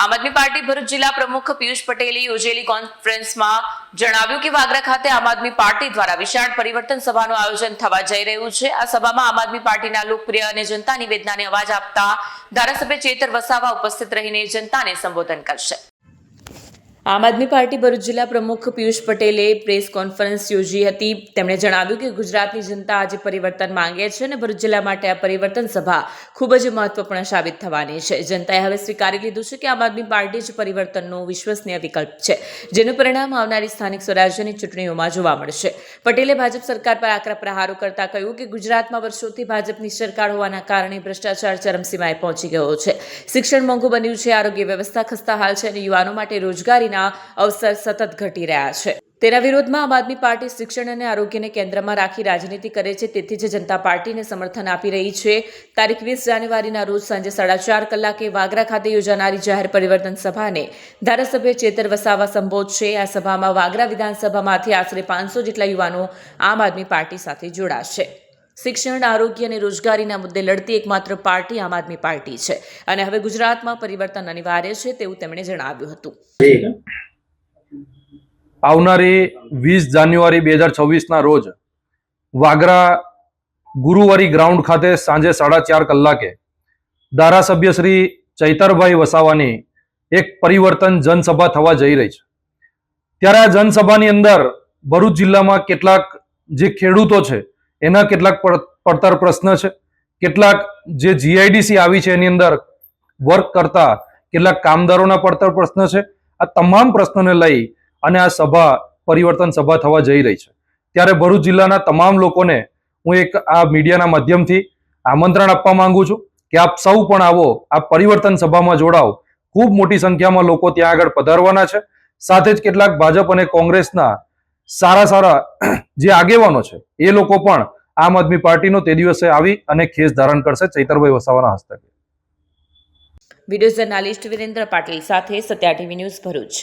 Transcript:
આમ આદમી પાર્ટી ભરૂચ જિલ્લા પ્રમુખ પિયુષ પટેલે યોજેલી કોન્ફરન્સમાં જણાવ્યું કે વાગરા ખાતે આમ આદમી પાર્ટી દ્વારા વિશાળ પરિવર્તન સભાનું આયોજન થવા જઈ રહ્યું છે। આ સભામાં આમ આદમી પાર્ટીના લોકપ્રિય અને જનતા નિવેદનાને અવાજ આપતા ધારાસભ્ય ચેતર વસાવા ઉપસ્થિત રહીને જનતાને સંબોધન કરશે। આમ આદમી પાર્ટી ભરૂચ જિલ્લા પ્રમુખ પિયુષ પટેલે પ્રેસ કોન્ફરન્સ યોજી હતી। તેમણે જણાવ્યું કે ગુજરાતની જનતા આજે પરિવર્તન માંગે છે અને ભરૂચ જિલ્લા માટે આ પરિવર્તન સભા ખૂબ જ મહત્વપૂર્ણ સાબિત થવાની છે। જનતાએ હવે સ્વીકારી લીધું છે કે આમ આદમી પાર્ટી જ પરિવર્તનનો વિશ્વસનીય વિકલ્પ છે, જેનું પરિણામ આવનારી સ્થાનિક સ્વરાજ્યની ચૂંટણીઓમાં જોવા મળશે। પટેલે ભાજપ સરકાર પર આકરા પ્રહારો કરતા કહ્યું કે ગુજરાતમાં વર્ષોથી ભાજપની સરકાર હોવાના કારણે ભ્રષ્ટાચાર ચરમસીમાએ પહોંચી ગયો છે, શિક્ષણ મોંઘું બન્યું છે, આરોગ્ય વ્યવસ્થા ખસ્તાહાલ છે અને યુવાનો માટે રોજગારી અવસર સતત ઘટી રહ્યા છે। તેના વિરોધમાં આમ આદમી પાર્ટી શિક્ષણ અને આરોગ્યને કેન્દ્રમાં રાખી રાજનીતિ કરે છે, તેથી જ જનતા પાર્ટીને સમર્થન આપી રહી છે। તારીખ 20 જાન્યુઆરીના રોજ સાંજે 4:30 કલાકે વાગરા ખાતે યોજાનારી જાહેર પરિવર્તન સભાને ધારાસભ્ય ચેતર વસાવા સંબોધશે। આ સભામાં વાગરા વિધાનસભામાંથી આશરે 500 જેટલા યુવાનો આમ આદમી પાર્ટી સાથે જોડાશે। શિક્ષણ, આરોગ્ય અને રોજગારીના મુદ્દે લડતી એકમાત્ર પાર્ટી આમ આદમી પાર્ટી છે અને હવે ગુજરાતમાં પરિવર્તન અનિવાર્ય છે તેવું તેમણે જણાવ્યું હતું। આવનારી 20 જાન્યુઆરી 2026ના રોજ વાગરા ગુરુવારી ગ્રાઉન્ડ ખાતે સાંજે 4:30 કલાકે ધારાસભ્ય શ્રી ચૈતરભાઈ વસાવાની એક પરિવર્તન જનસભા થવા જઈ રહી છે। ત્યારે આ જનસભાની અંદર ભરૂચ જિલ્લામાં કેટલાક જે ખેડૂતો છે એના કેટલાક પડતર પ્રશ્ન છે, કેટલાક જે જીઆઈડીસી આવી છે એની અંદર વર્ક કરતા કેટલાક કામદારોના પડતર પ્રશ્ન છે। આ તમામ પ્રશ્નોને લઈ અને આ સભા પરિવર્તન સભા થવા જઈ રહી છે। ત્યારે ભરૂચ જિલ્લાના તમામ લોકોને હું એક આ મીડિયાના માધ્યમથી આમંત્રણ આપવા માંગુ છું કે આપ સૌ પણ આવો, આ પરિવર્તન સભામાં જોડાઓ। ખૂબ મોટી સંખ્યામાં લોકો ત્યાં આગળ પધારવાના છે। સાથે જ કેટલાક ભાજપ અને કોંગ્રેસના સારા જે આગેવાનો છે એ લોકો પણ આમ આદમી પાર્ટીનો તે દિવસે આવી અને ખેસ ધારણ કરશે ચૈતરભાઈ વસાવાના હસ્તકે। વિડીયો જર્નાલિસ્ટ વિરેન્દ્ર પાટીલ સાથે સત્યા ટીવી ન્યૂઝ ભરૂચ।